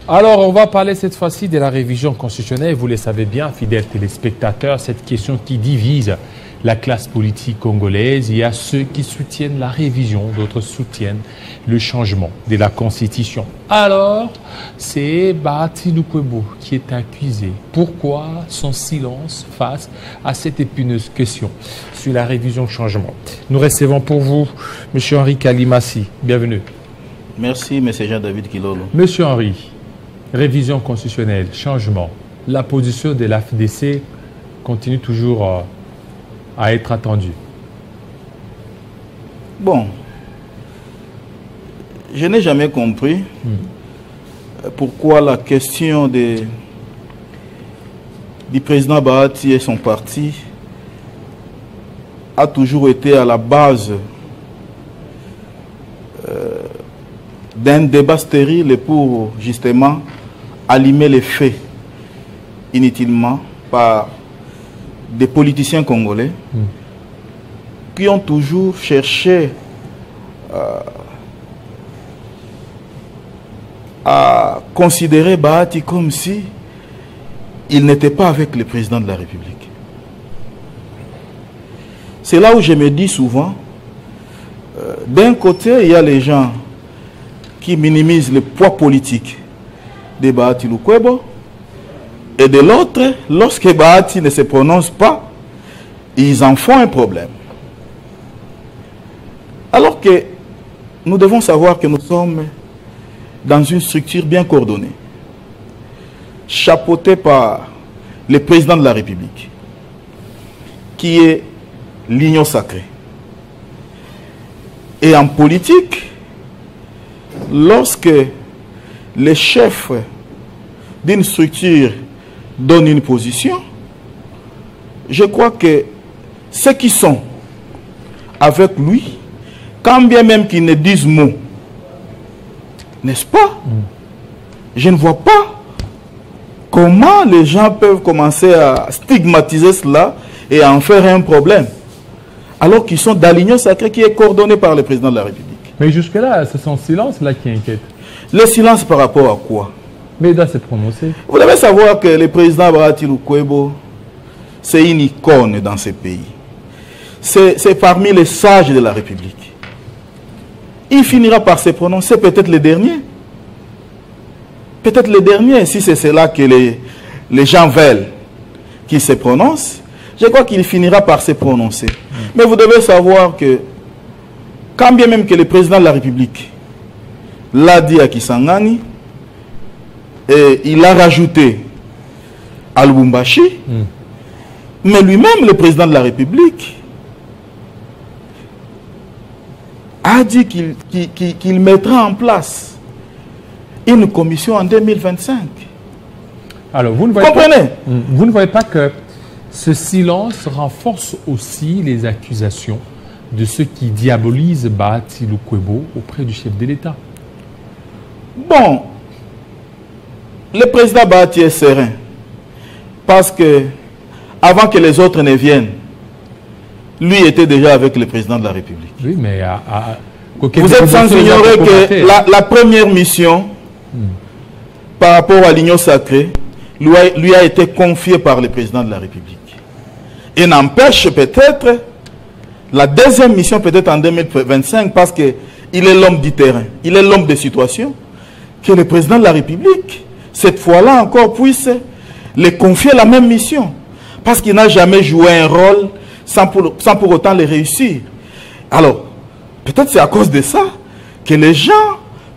Alors, on va parler cette fois-ci de la révision constitutionnelle. Vous le savez bien, fidèles téléspectateurs, cette question qui divise la classe politique congolaise. Il y a ceux qui soutiennent la révision, d'autres soutiennent le changement de la Constitution. Alors, c'est Bahati Lukwebo qui est accusé. Pourquoi son silence face à cette épineuse question sur la révision-changement? Nous recevons pour vous M. Henri Kalimassi. Bienvenue. Merci, M. Jean-David Kilolo. Monsieur Henri, révision constitutionnelle, changement. La position de l'AFDC continue toujours à être attendue. Bon, je n'ai jamais compris pourquoi la question du président Bahati et son parti a toujours été à la base d'un débat stérile pour justement allumer les faits inutilement par des politiciens congolais qui ont toujours cherché à considérer Bahati comme si il n'était pas avec le président de la République. C'est là où je me dis souvent, d'un côté, il y a les gens qui minimisent le poids politique de Bahati Lukwebo, et de l'autre, lorsque Bahati ne se prononce pas, ils en font un problème. Alors que nous devons savoir que nous sommes dans une structure bien coordonnée, chapeautée par le président de la République, qui est l'union sacrée. Et en politique, lorsque les chefs d'une structure donnent une position, je crois que ceux qui sont avec lui, quand bien même qu'ils ne disent mot, n'est-ce pas? Je ne vois pas comment les gens peuvent commencer à stigmatiser cela et à en faire un problème, alors qu'ils sont dans l'union sacrée qui est coordonnée par le président de la République. Mais jusque-là, c'est son silence là qui inquiète. Le silence par rapport à quoi? Mais il doit se prononcer. Vous devez savoir que le président Bahati Lukwebo, c'est une icône dans ce pays. C'est parmi les sages de la République. Il finira par se prononcer, peut-être le dernier. Peut-être le dernier, si c'est cela que les gens veulent qu'il se prononce. Je crois qu'il finira par se prononcer. Mais vous devez savoir que, quand bien même que le président de la République l'a dit à Kisangani, et il a rajouté à Lubumbashi, mais lui-même, le président de la République, a dit qu'il mettra en place une commission en 2025. Alors, vous ne voyez pas que ce silence renforce aussi les accusations de ceux qui diabolisent Bahati Lukwebo auprès du chef de l'État? Bon, le président Bahati est serein, parce que avant que les autres ne viennent, lui était déjà avec le président de la République. Oui, mais vous êtes sans ignorer que la première mission par rapport à l'union sacrée lui a été confiée par le président de la République. Et n'empêche peut-être la deuxième mission peut-être en 2025, parce qu'il est l'homme du terrain, il est l'homme des situations, que le président de la République, cette fois-là encore, puisse les confier la même mission. Parce qu'il n'a jamais joué un rôle sans pour autant le réussir. Alors, peut-être c'est à cause de ça que les gens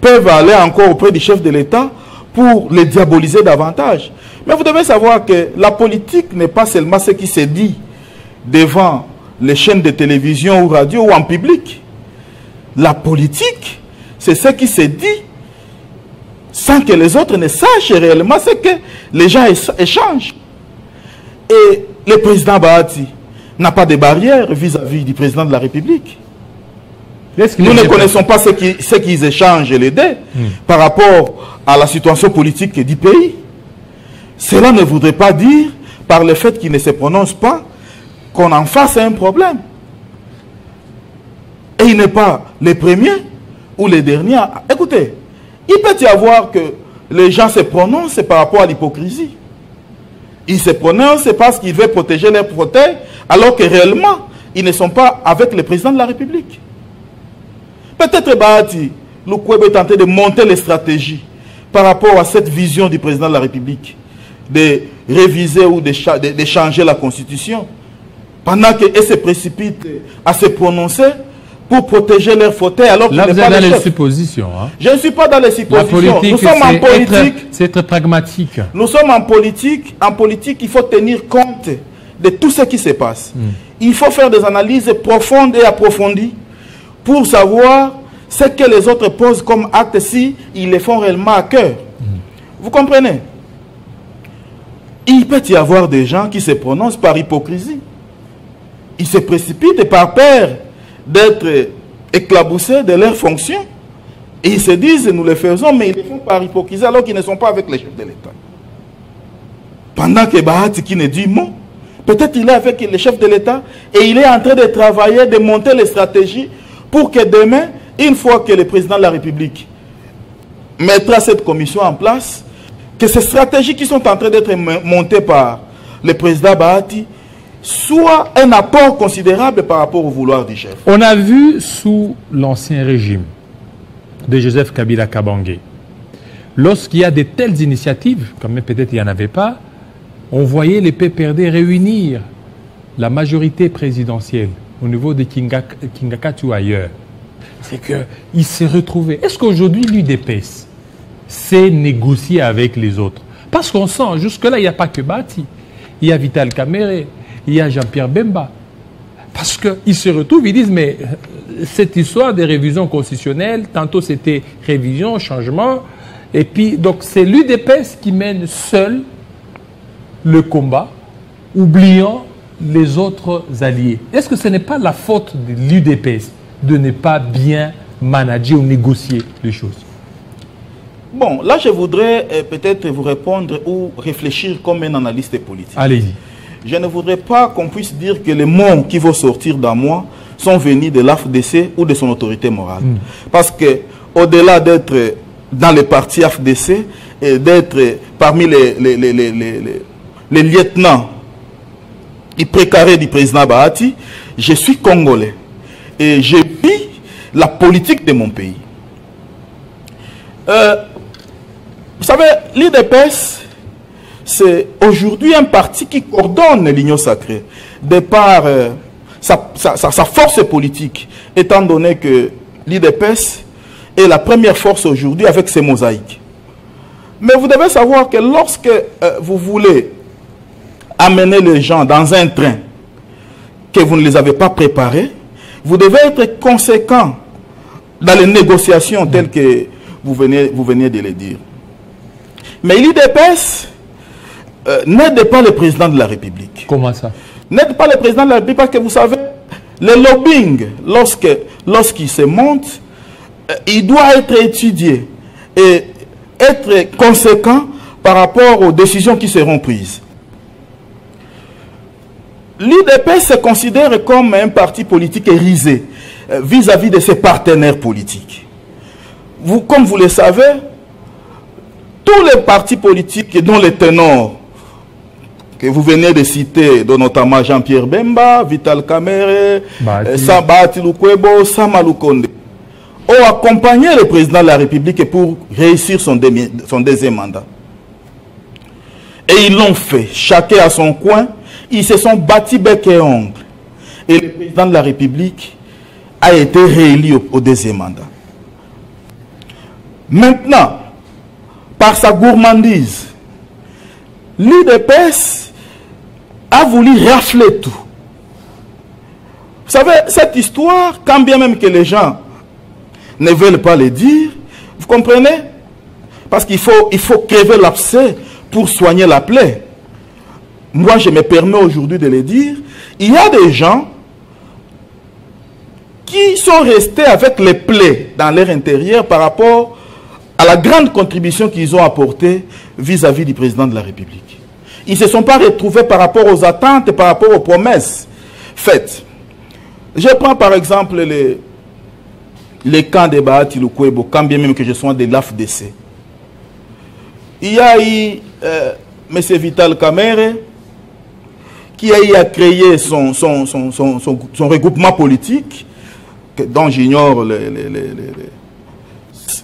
peuvent aller encore auprès du chef de l'État pour les diaboliser davantage. Mais vous devez savoir que la politique n'est pas seulement ce qui se dit devant les chaînes de télévision ou radio ou en public. La politique, c'est ce qui se dit sans que les autres ne sachent réellement ce que les gens échangent. Et le président Bahati n'a pas de barrière vis-à-vis du président de la République. Nous ne connaissons pas ce qu'ils échangent les deux par rapport à la situation politique du pays. Cela ne voudrait pas dire, par le fait qu'il ne se prononce pas, qu'on en fasse un problème. Et il n'est pas le premier ou le dernier. Écoutez, il peut y avoir que les gens se prononcent par rapport à l'hypocrisie. Ils se prononcent parce qu'ils veulent protéger leurs fauteuils, alors que réellement, ils ne sont pas avec le président de la République. Peut-être Bahati Lukwebo est tenté de monter les stratégies par rapport à cette vision du président de la République, de réviser ou de changer la Constitution, pendant qu'ils se précipitent à se prononcer pour protéger leurs fauteuils, alors qu'il n'est pas le chef. Là, vous êtes dans les suppositions. Hein? Je ne suis pas dans les suppositions. Nous sommes en politique. C'est très pragmatique. Nous sommes en politique. En politique, il faut tenir compte de tout ce qui se passe. Il faut faire des analyses profondes et approfondies pour savoir ce que les autres posent comme acte, si ils les font réellement à cœur. Vous comprenez? Il peut y avoir des gens qui se prononcent par hypocrisie. Ils se précipitent par peur d'être éclaboussés de leurs fonctions. Et ils se disent, nous le faisons, mais ils le font par hypocrisie, alors qu'ils ne sont pas avec les chefs de l'État. Pendant que Bahati qui ne dit mot, peut-être il est avec les chefs de l'État et il est en train de travailler, de monter les stratégies pour que demain, une fois que le président de la République mettra cette commission en place, que ces stratégies qui sont en train d'être montées par le président Bahati soient un apport considérable par rapport au vouloir du chef. On a vu sous l'ancien régime de Joseph Kabila Kabange, lorsqu'il y a de telles initiatives, comme peut-être il n'y en avait pas, on voyait les PPRD réunir la majorité présidentielle au niveau de Kingakatu ou ailleurs. C'est qu'ils se retrouvaient. Est-ce qu'aujourd'hui, l'UDPS s'est négocié avec les autres? Parce qu'on sent, jusque-là, il n'y a pas que Bahati. Il y a Vital Kamerhe, il y a Jean-Pierre Bemba. Parce qu'ils se retrouvent, ils disent, mais cette histoire des révisions constitutionnelles, tantôt c'était révision, changement, et puis, donc c'est l'UDPS qui mène seul le combat, oubliant les autres alliés. Est-ce que ce n'est pas la faute de l'UDPS de ne pas bien manager ou négocier les choses? Bon, là je voudrais peut-être vous répondre ou réfléchir comme un analyste politique. Allez-y. Je ne voudrais pas qu'on puisse dire que les mots qui vont sortir d'un moi sont venus de l'AFDC ou de son autorité morale. Parce que au-delà d'être dans le parti AFDC et d'être parmi les lieutenants et précarés du président Bahati, je suis congolais et je vis la politique de mon pays. Vous savez, l'UDPS, c'est aujourd'hui un parti qui coordonne l'Union sacrée de par sa force politique, étant donné que l'UDPS est la première force aujourd'hui avec ses mosaïques. Mais vous devez savoir que lorsque vous voulez amener les gens dans un train que vous ne les avez pas préparés, vous devez être conséquent dans les négociations telles que vous venez de les dire. Mais l'UDPS n'aide pas le président de la République. Comment ça? N'aide pas le président de la République parce que vous savez, le lobbying, lorsqu'il se monte, il doit être étudié et être conséquent par rapport aux décisions qui seront prises. L'UDPS se considère comme un parti politique risé vis-à-vis de ses partenaires politiques. Comme vous le savez, tous les partis politiques dont les ténors que vous venez de citer, dont notamment Jean-Pierre Bemba, Vital Kamerhe, Bahati Lukwebo, Sama Lukonde, ont accompagné le président de la République pour réussir son deuxième mandat. Et ils l'ont fait, chacun à son coin. Ils se sont battus bec et ongle. Et le président de la République a été réélu au deuxième mandat. Maintenant, par sa gourmandise, l'UDPS a voulu rafler tout. Vous savez, cette histoire, quand bien même que les gens ne veulent pas le dire, vous comprenez? Parce qu'il faut crever l'abcès pour soigner la plaie. Moi, je me permets aujourd'hui de le dire, il y a des gens qui sont restés avec les plaies dans leur intérieur par rapport à la grande contribution qu'ils ont apportée vis-à-vis du président de la République. Ils ne se sont pas retrouvés par rapport aux attentes et par rapport aux promesses faites. Je prends par exemple les camps de Bahati Lukwebo, quand bien même que je sois de l'AFDC. il y a eu M. Vital Kamerhe qui a eu à créer son regroupement politique, dont j'ignore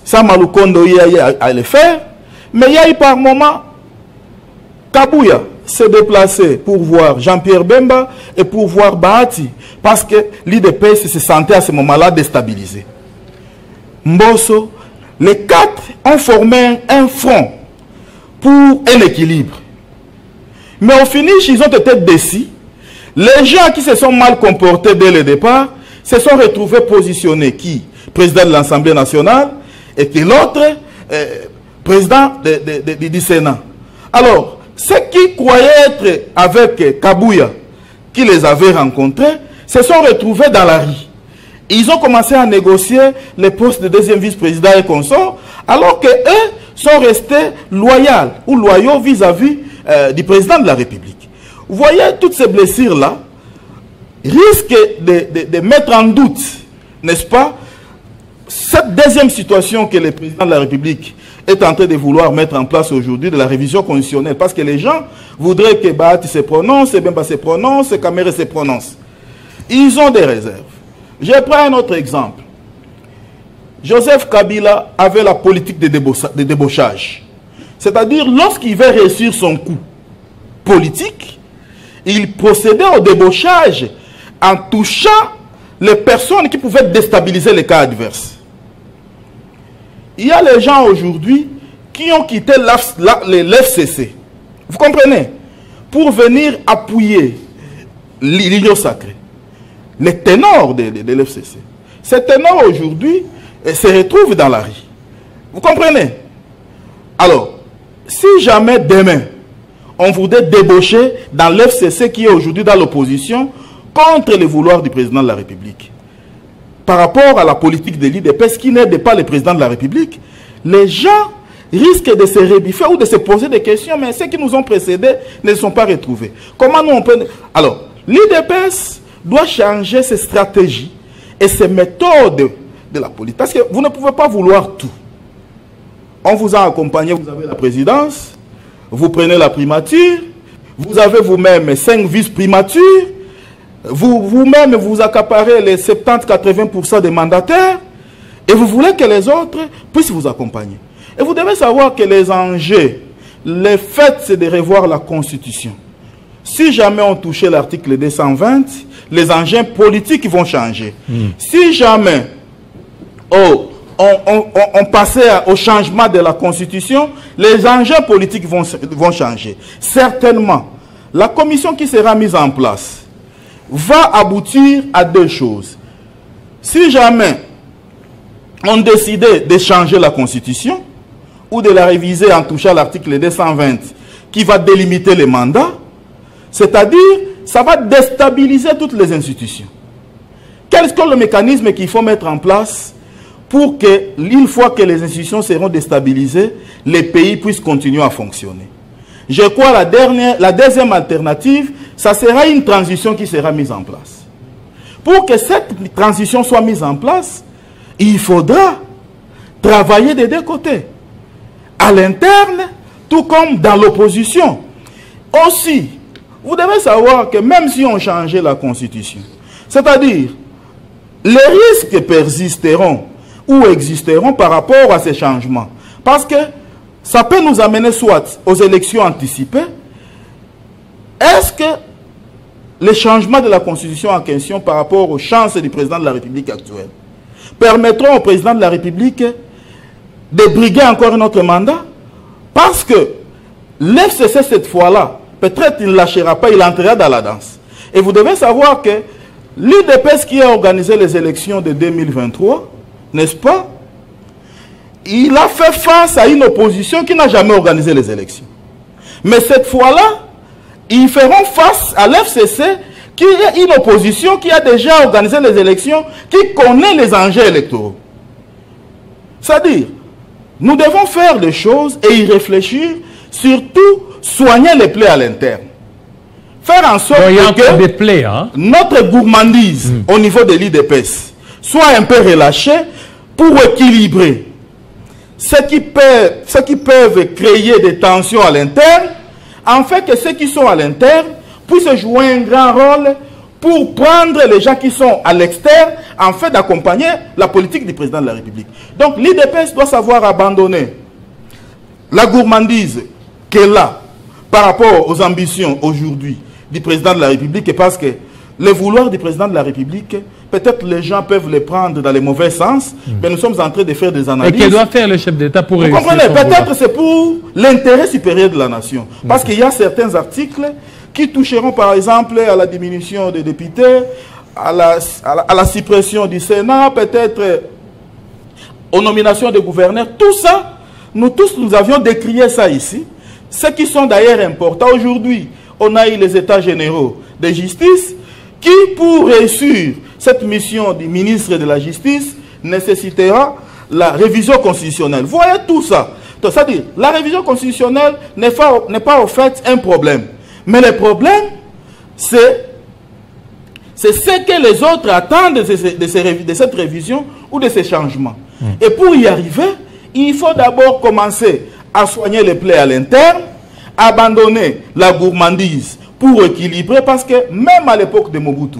Sama Lukondo il y a à le faire, mais il y a eu par moment Kabuya s'est déplacé pour voir Jean-Pierre Bemba et pour voir Bahati, parce que l'IDPS se sentait à ce moment-là déstabilisé. Mbosso, les quatre ont formé un front pour un équilibre. Mais au finish, ils ont été déçus. Les gens qui se sont mal comportés dès le départ se sont retrouvés positionnés. Qui? Président de l'Assemblée nationale et qui l'autre président du Sénat. Alors, ceux qui croyaient être avec Kabuya, qui les avait rencontrés, se sont retrouvés dans la rue. Ils ont commencé à négocier les postes de deuxième vice-président et consort, alors qu'eux sont restés loyaux vis-à-vis du président de la République. Vous voyez, toutes ces blessures-là risquent de mettre en doute, n'est-ce pas, cette deuxième situation que le président de la République est en train de vouloir mettre en place aujourd'hui de la révision constitutionnelle. Parce que les gens voudraient que Bahati se prononce, Bemba se prononce, Kamerhe se prononce. Ils ont des réserves. Je prends un autre exemple. Joseph Kabila avait la politique de débauchage. C'est-à-dire, lorsqu'il veut réussir son coup politique, il procédait au débauchage en touchant les personnes qui pouvaient déstabiliser les cas adverses. Il y a les gens aujourd'hui qui ont quitté l'FCC. Vous comprenez? Pour venir appuyer l'Union sacrée. Les ténors de l'FCC. Ces ténors aujourd'hui se retrouvent dans la rue. Vous comprenez? Alors, si jamais demain, on voudrait débaucher dans l'FCC qui est aujourd'hui dans l'opposition contre le vouloir du président de la République, par rapport à la politique de l'IDPS qui n'aide pas le président de la République, les gens risquent de se rebiffer ou de se poser des questions, mais ceux qui nous ont précédés ne sont pas retrouvés. Comment nous on peut... Alors, l'IDPS doit changer ses stratégies et ses méthodes de la politique. Parce que vous ne pouvez pas vouloir tout. On vous a accompagné, vous avez la présidence, vous prenez la primature, vous avez vous-même 5 vice-primatures, vous-même vous accaparez les 70-80% des mandataires et vous voulez que les autres puissent vous accompagner. Et vous devez savoir que les enjeux, le fait c'est de revoir la Constitution. Si jamais on touchait l'article 220, les enjeux politiques vont changer. Si jamais on passait au changement de la Constitution, les enjeux politiques vont changer. Certainement, la commission qui sera mise en place va aboutir à deux choses. Si jamais on décidait de changer la Constitution ou de la réviser en touchant l'article 220 qui va délimiter les mandats, c'est-à-dire ça va déstabiliser toutes les institutions. Quel est le mécanisme qu'il faut mettre en place pour que, une fois que les institutions seront déstabilisées, les pays puissent continuer à fonctionner? Je crois la deuxième alternative, ça sera une transition qui sera mise en place. Pour que cette transition soit mise en place, il faudra travailler des deux côtés. À l'interne, tout comme dans l'opposition. Aussi, vous devez savoir que même si on changeait la Constitution, c'est-à-dire les risques persisteront ou existeront par rapport à ces changements. Parce que ça peut nous amener soit aux élections anticipées. Est-ce que les changements de la Constitution en question par rapport aux chances du président de la République actuelle permettront au président de la République de briguer encore un autre mandat? Parce que l'FCC cette fois-là, peut-être il ne lâchera pas, il entrera dans la danse. Et vous devez savoir que l'UDPS qui a organisé les élections de 2023, n'est-ce pas, il a fait face à une opposition qui n'a jamais organisé les élections. Mais cette fois-là, ils feront face à l'FCC qui est une opposition qui a déjà organisé les élections, qui connaît les enjeux électoraux. C'est-à-dire, nous devons faire des choses et y réfléchir, surtout soigner les plaies à l'interne. Faire en sorte que notre gourmandise au niveau de l'IDPS soit un peu relâchée pour équilibrer ceux qui peuvent créer des tensions à l'interne, en fait que ceux qui sont à l'interne puissent jouer un grand rôle pour prendre les gens qui sont à l'externe, en fait d'accompagner la politique du président de la République. Donc l'IDPS doit savoir abandonner la gourmandise qu'elle a par rapport aux ambitions aujourd'hui du président de la République, parce que le vouloir du président de la République, peut-être les gens peuvent les prendre dans les mauvais sens, mais nous sommes en train de faire des analyses. Et qu'est-ce que doit faire le chef d'État pour réussir? Vous comprenez? Peut-être c'est pour l'intérêt supérieur de la nation. Parce qu'il y a certains articles qui toucheront par exemple à la diminution des députés, à la suppression du Sénat, peut-être aux nominations des gouverneurs. Tout ça, nous tous, nous avions décrié ça ici. Ce qui sont d'ailleurs importants. Aujourd'hui, on a eu les états généraux de justice qui, pour réussir cette mission du ministre de la Justice, nécessitera la révision constitutionnelle. Vous voyez tout ça. C'est-à-dire, la révision constitutionnelle n'est pas au fait un problème. Mais le problème, c'est ce que les autres attendent de cette révision ou de ces changements. Et pour y arriver, il faut d'abord commencer à soigner les plaies à l'interne, abandonner la gourmandise pour équilibrer, parce que même à l'époque de Mobutu,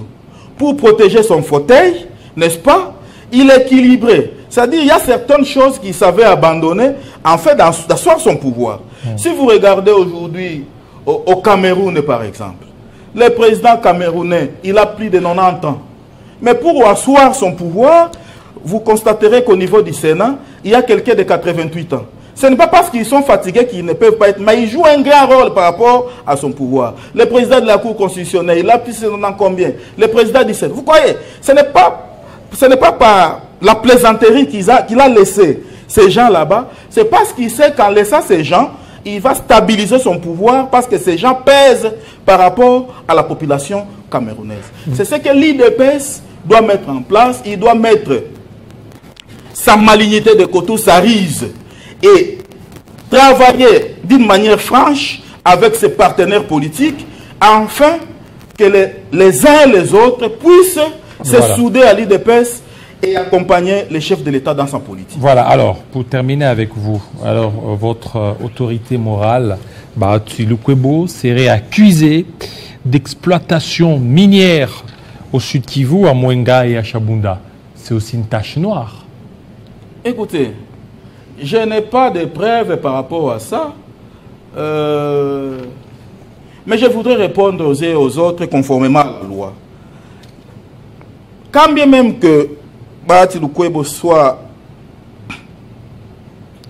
pour protéger son fauteuil, n'est-ce pas, il équilibrait. C'est-à-dire, il y a certaines choses qu'il savait abandonner, en fait, d'asseoir son pouvoir. Si vous regardez aujourd'hui au Cameroun, par exemple, le président camerounais, il a plus de 90 ans. Mais pour asseoir son pouvoir, vous constaterez qu'au niveau du Sénat, il y a quelqu'un de 88 ans. Ce n'est pas parce qu'ils sont fatigués qu'ils ne peuvent pas être, mais ils jouent un grand rôle par rapport à son pouvoir. Le président de la Cour constitutionnelle, il a plus de 90 combien? Le président du Sénat. Vous voyez, ce n'est pas par la plaisanterie qu'il a laissé ces gens là-bas, c'est parce qu'il sait qu'en laissant ces gens, il va stabiliser son pouvoir, parce que ces gens pèsent par rapport à la population camerounaise. C'est ce que l'IDPS doit mettre en place. Il doit mettre sa malignité de côté, sa rise, et travailler d'une manière franche avec ses partenaires politiques, afin que les uns et les autres puissent se souder à l'IDPS et accompagner les chefs de l'État dans sa politique. Voilà, alors, pour terminer avec vous, alors votre autorité morale, Bahati Lukwebo, serait accusée d'exploitation minière au Sud Kivu, à Mwenga et à Chabunda. C'est aussi une tache noire. Écoutez, je n'ai pas de preuves par rapport à ça, mais je voudrais répondre aux uns et aux autres conformément à la loi. Quand bien même que Bahati Lukwebo soit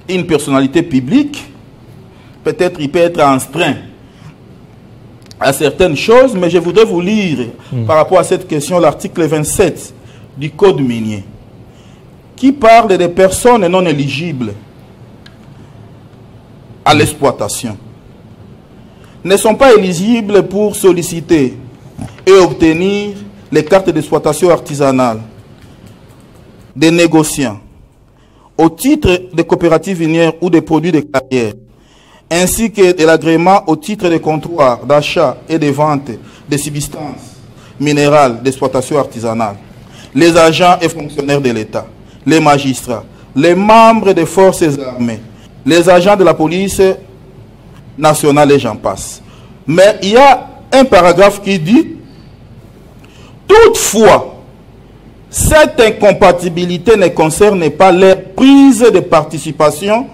une personnalité publique, peut-être il peut être astreint à certaines choses, mais je voudrais vous lire par rapport à cette question l'article 27 du Code minier, qui parle des personnes non éligibles à l'exploitation. Ne sont pas éligibles pour solliciter et obtenir les cartes d'exploitation artisanale des négociants au titre des coopératives minières ou des produits de carrière, ainsi que de l'agrément au titre des comptoirs d'achat et de vente des substances minérales d'exploitation artisanale, les agents et fonctionnaires de l'État, les magistrats, les membres des forces armées, les agents de la police nationale et j'en passe. Mais il y a un paragraphe qui dit: toutefois, cette incompatibilité ne concerne pas les prises de participation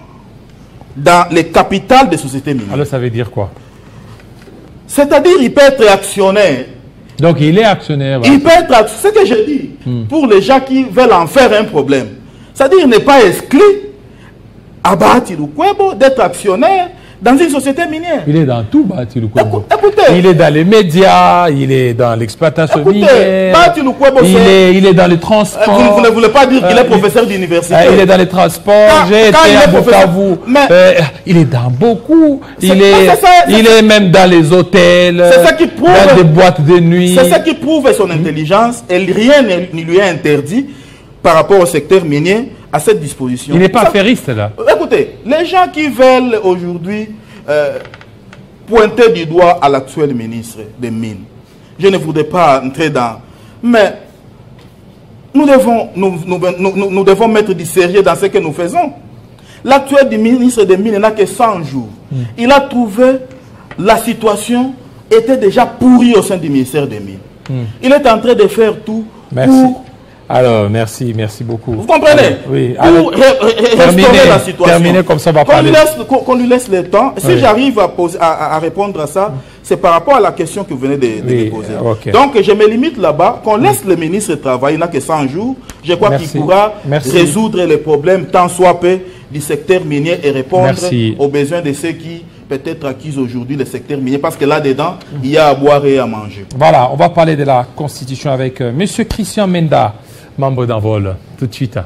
dans les capitales des sociétés minières. Alors ça veut dire quoi? C'est-à-dire qu'il peut être actionnaire. Donc il est actionnaire. Il peut être actionnaire. C'est ce que je dis. Pour les gens qui veulent en faire un problème. C'est-à-dire qu'il n'est pas exclu à Bahati Lukwebo d'être actionnaire dans une société minière. Il est dans tout, Bahati Lukwebo. Écoutez. Il est dans les médias, il est dans l'exploitation minière. Bahati Lukwebo, il est dans les transports. Vous ne voulez pas dire qu'il est professeur d'université. Il est dans les transports. J'ai été à Bukavu. Il est dans beaucoup. Il est même dans les hôtels. C'est ça qui prouve, dans des boîtes de nuit. C'est ça qui prouve son intelligence. Et rien ne lui est interdit par rapport au secteur minier à cette disposition. Il n'est pas affairiste là. Écoutez, les gens qui veulent aujourd'hui pointer du doigt à l'actuel ministre des Mines, je ne voudrais pas entrer dans... Mais nous devons mettre du sérieux dans ce que nous faisons. L'actuel ministre des Mines n'a que 100 jours. Il a trouvé la situation était déjà pourrie au sein du ministère des Mines. Il est en train de faire tout pour... Alors, merci beaucoup. Vous comprenez? Oui. Pour restaurer la situation. Terminer comme ça, on va parler. Qu'on lui laisse le temps. Si j'arrive à répondre à ça, c'est par rapport à la question que vous venez de me poser. Okay. Donc, je me limite là-bas. Qu'on laisse le ministre travailler, il n'a que 100 jours. Je crois qu'il pourra résoudre les problèmes tant soit peu du secteur minier et répondre aux besoins de ceux qui peut-être acquis aujourd'hui le secteur minier, parce que là-dedans, il y a à boire et à manger. Voilà, on va parler de la Constitution avec M. Christian Menda, membre d'Envol, tout de suite.